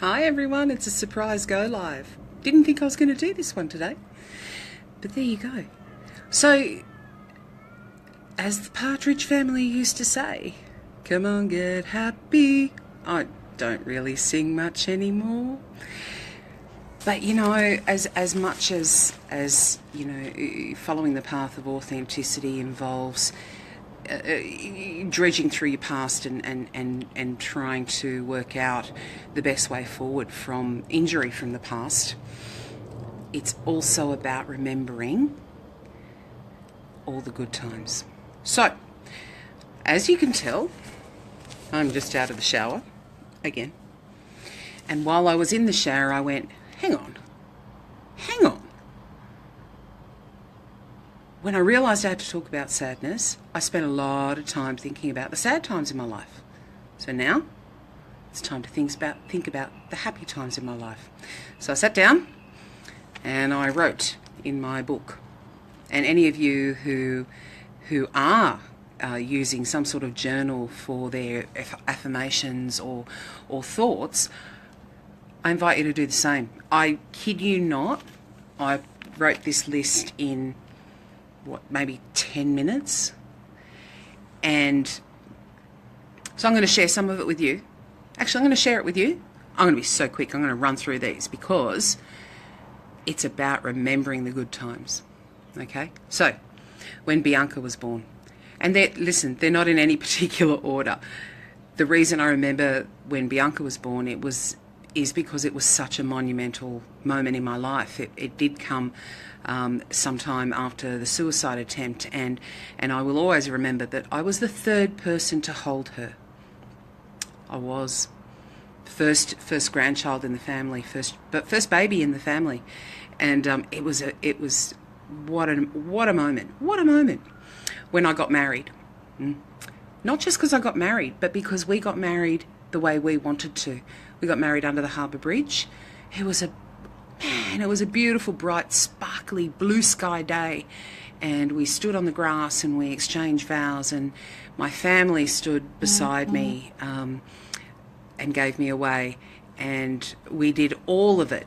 Hi everyone, it's a surprise go live. Didn't think I was going to do this one today, but there you go. So, as the Partridge Family used to say, come on, get happy. I don't really sing much anymore. But as much as following the path of authenticity involves dredging through your past and trying to work out the best way forward from injury from the past, it's also about remembering all the good times. So, as you can tell, I'm just out of the shower again. And while I was in the shower, I went, hang on. When I realised I had to talk about sadness, I spent a lot of time thinking about the sad times in my life. So now, it's time to think about the happy times in my life. So I sat down and I wrote in my book. And any of you who are using some sort of journal for their affirmations or thoughts, I invite you to do the same. I kid you not, I wrote this list in maybe 10 minutes. And so I'm going to share some of it with you. Actually, I'm going to share it with you. I'm going to be so quick. I'm going to run through these because it's about remembering the good times. Okay? So, when Bianca was born, and they're not in any particular order. The reason I remember when Bianca was born, is because it was such a monumental moment in my life. It did come sometime after the suicide attempt, and I will always remember that I was the third person to hold her. I was first grandchild in the family, first baby in the family, and it was what a moment when I got married. Not just because I got married, but because we got married the way we wanted to. We got married under the Harbour Bridge. It was a beautiful, bright, sparkly, blue sky day. And we stood on the grass and we exchanged vows, and my family stood beside me and gave me away. And we did all of it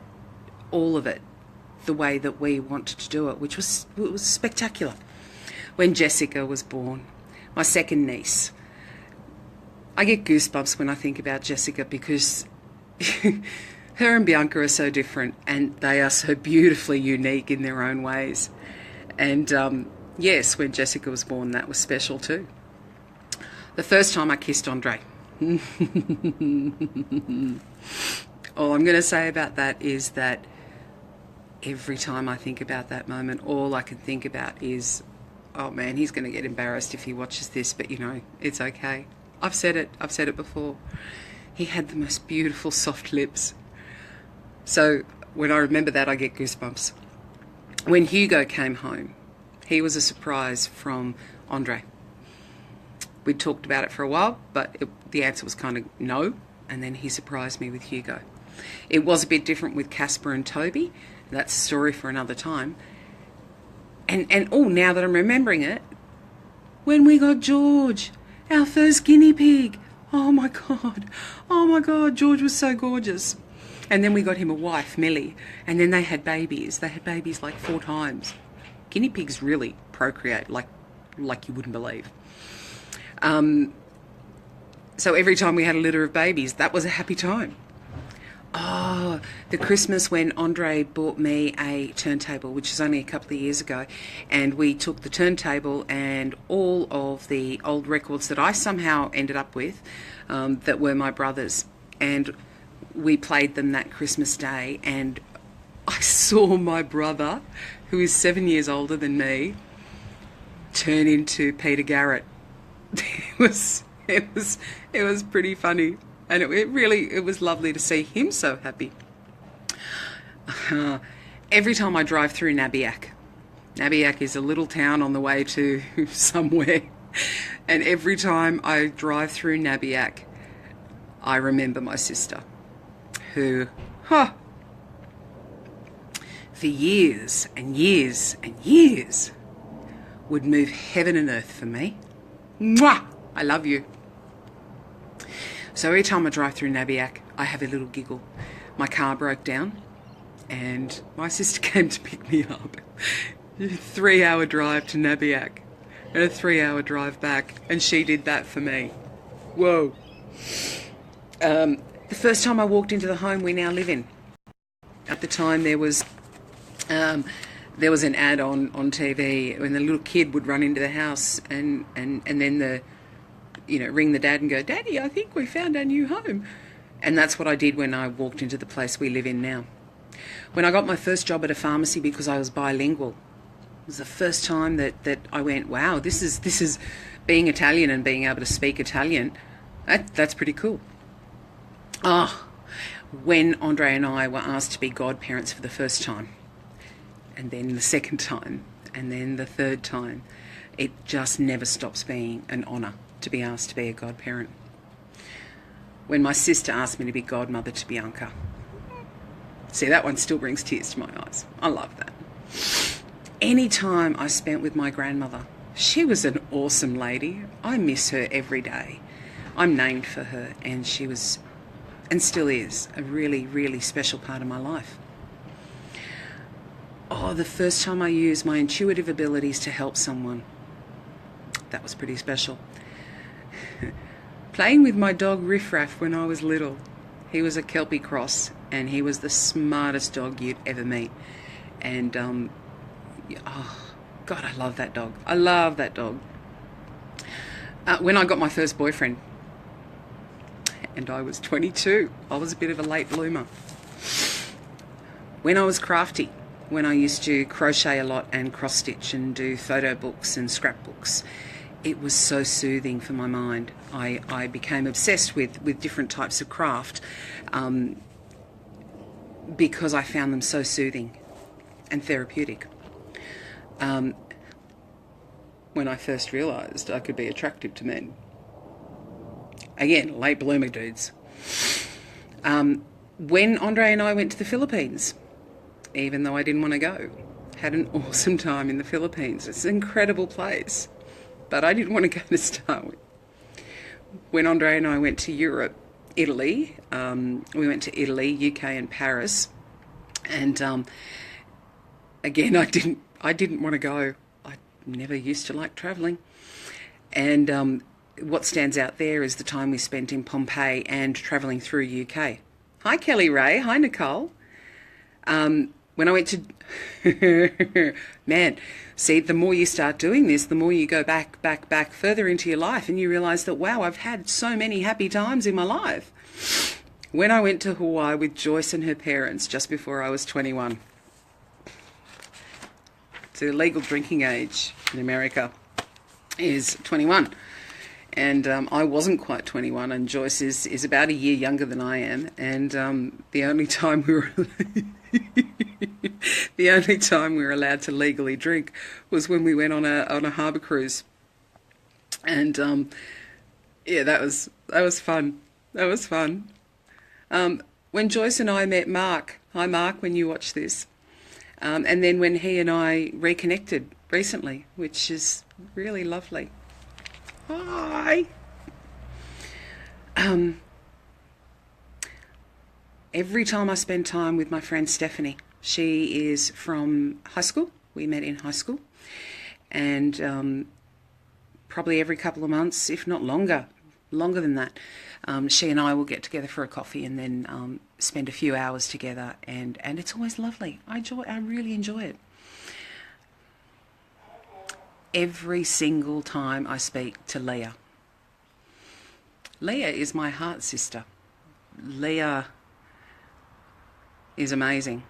the way that we wanted to do it, which was spectacular. When Jessica was born, my second niece, I get goosebumps when I think about Jessica because her and Bianca are so different, and they are so beautifully unique in their own ways. And yes, when Jessica was born, that was special too. The first time I kissed Andre. All I'm going to say about that is that every time I think about that moment, all I can think about is, oh man, he's going to get embarrassed if he watches this, but it's okay. I've said it before. He had the most beautiful soft lips. So when I remember that, I get goosebumps. When Hugo came home, he was a surprise from Andre. We talked about it for a while, but the answer was kind of no, and then he surprised me with Hugo. It was a bit different with Casper and Toby. That's a story for another time. And now that I'm remembering it, when we got George, our first guinea pig. Oh my God, George was so gorgeous. And then we got him a wife, Millie, and then they had babies. They had babies like 4 times. Guinea pigs really procreate like you wouldn't believe. So every time we had a litter of babies, that was a happy time. Oh, the Christmas when Andre bought me a turntable, which is only a couple of years ago, and we took the turntable and all of the old records that I somehow ended up with that were my brother's, and we played them that Christmas day, and I saw my brother, who is 7 years older than me, turn into Peter Garrett. It was pretty funny. And it was lovely to see him so happy. Every time I drive through Nabiac is a little town on the way to somewhere, and every time I drive through Nabiac, I remember my sister, who, for years and years and years, would move heaven and earth for me. Mwah! I love you. So every time I drive through Nabiac, I have a little giggle. My car broke down and my sister came to pick me up. A 3-hour drive to Nabiac and a 3-hour drive back, and she did that for me. Whoa. The first time I walked into the home we now live in, at the time there was an ad on TV when the little kid would run into the house and then ring the dad and go, "Daddy, I think we found our new home." And that's what I did when I walked into the place we live in now. When I got my first job at a pharmacy because I was bilingual, it was the first time that I went, wow, this is being Italian and being able to speak Italian. That's pretty cool. When Andre and I were asked to be godparents for the first time, and then the second time, and then the third time, it just never stops being an honour to be asked to be a godparent. When my sister asked me to be godmother to Bianca, see, that one still brings tears to my eyes. I love that. Any time I spent with my grandmother, she was an awesome lady. I miss her every day. I'm named for her, and she was, and still is, a really, really special part of my life. The first time I used my intuitive abilities to help someone, that was pretty special. Playing with my dog Riff Raff when I was little. He was a Kelpie cross, and he was the smartest dog you'd ever meet. And, God, I love that dog. I love that dog. When I got my first boyfriend, and I was 22, I was a bit of a late bloomer. When I was crafty, when I used to crochet a lot and cross-stitch and do photo books and scrapbooks, it was so soothing for my mind. I became obsessed with different types of craft because I found them so soothing and therapeutic. When I first realised I could be attractive to men. Again, late bloomer dudes. When Andre and I went to the Philippines, even though I didn't want to go, had an awesome time in the Philippines. It's an incredible place, but I didn't want to go to start with. When Andre and I went to Europe, Italy, we went to Italy, UK and Paris, and again, I didn't want to go. I never used to like travelling. And what stands out there is the time we spent in Pompeii and travelling through UK. Hi, Kelly Ray. Hi, Nicole. When I went to... Man, see, the more you start doing this, the more you go back further into your life, and you realise that, wow, I've had so many happy times in my life. When I went to Hawaii with Joyce and her parents just before I was 21. The legal drinking age in America is 21. And I wasn't quite 21, and Joyce is about a year younger than I am. And the only time we were allowed to legally drink was when we went on a harbour cruise. And yeah, that was fun. That was fun. When Joyce and I met Mark, hi Mark, when you watch this, and then when he and I reconnected recently, which is really lovely. Hi. Every time I spend time with my friend Stephanie, she is from high school. We met in high school. And probably every couple of months, if not longer than that, she and I will get together for a coffee and then spend a few hours together. And it's always lovely. I really enjoy it. Every single time I speak to Leah. Leah is my heart sister. Leah is amazing,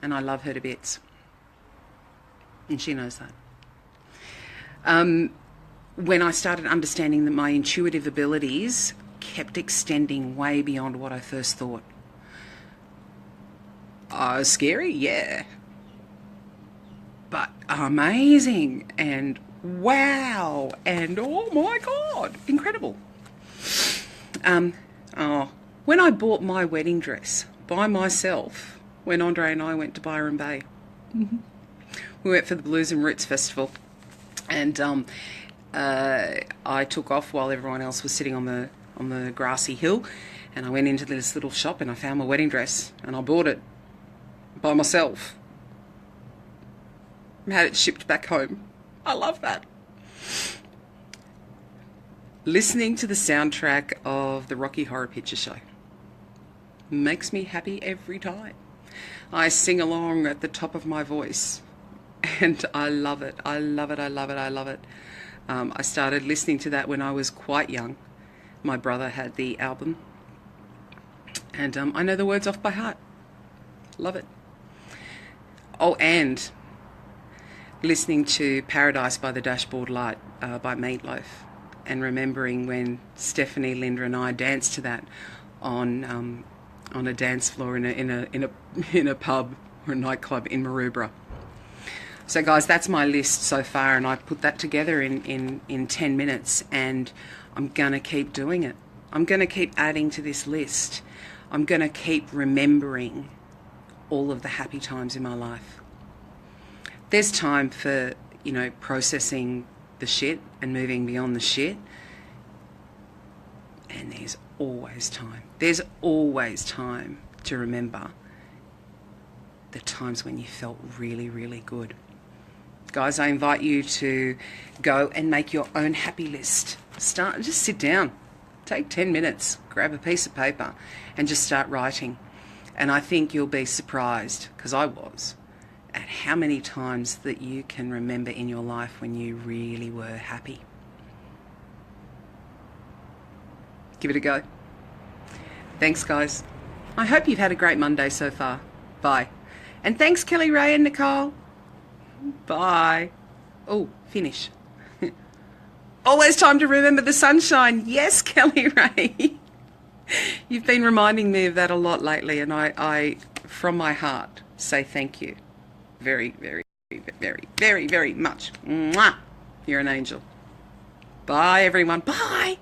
and I love her to bits. And she knows that. When I started understanding that my intuitive abilities kept extending way beyond what I first thought. Scary? Yeah. But amazing, and wow, and oh my God, incredible. When I bought my wedding dress by myself, when Andre and I went to Byron Bay, we went for the Blues and Roots Festival, and I took off while everyone else was sitting on the grassy hill, And I went into this little shop and I found my wedding dress and I bought it by myself. I had it shipped back home. I love that. Listening to the soundtrack of the Rocky Horror Picture Show makes me happy every time. I sing along at the top of my voice and I love it. I love it. I love it. I love it. I started listening to that when I was quite young. My brother had the album and I know the words off by heart. Love it. Oh, and listening to Paradise by the Dashboard Light by Meatloaf, and remembering when Stephanie, Linda and I danced to that on a dance floor in a pub or a nightclub in Maroubra. So guys, that's my list so far, and I put that together in 10 minutes, and I'm going to keep doing it. I'm going to keep adding to this list. I'm going to keep remembering all of the happy times in my life. There's time for, processing the shit and moving beyond the shit. And there's always time. There's always time to remember the times when you felt really, really good. Guys, I invite you to go and make your own happy list. Just sit down. Take 10 minutes, grab a piece of paper and just start writing. And I think you'll be surprised, because I was, at how many times that you can remember in your life when you really were happy. Give it a go. Thanks, guys. I hope you've had a great Monday so far. Bye. And thanks, Kelly Ray and Nicole. Bye. Oh, finish. Always time to remember the sunshine. Yes, Kelly Ray. You've been reminding me of that a lot lately, and I from my heart, say thank you. Very, very, very, very, very much. Mwah. You're an angel. Bye, everyone. Bye.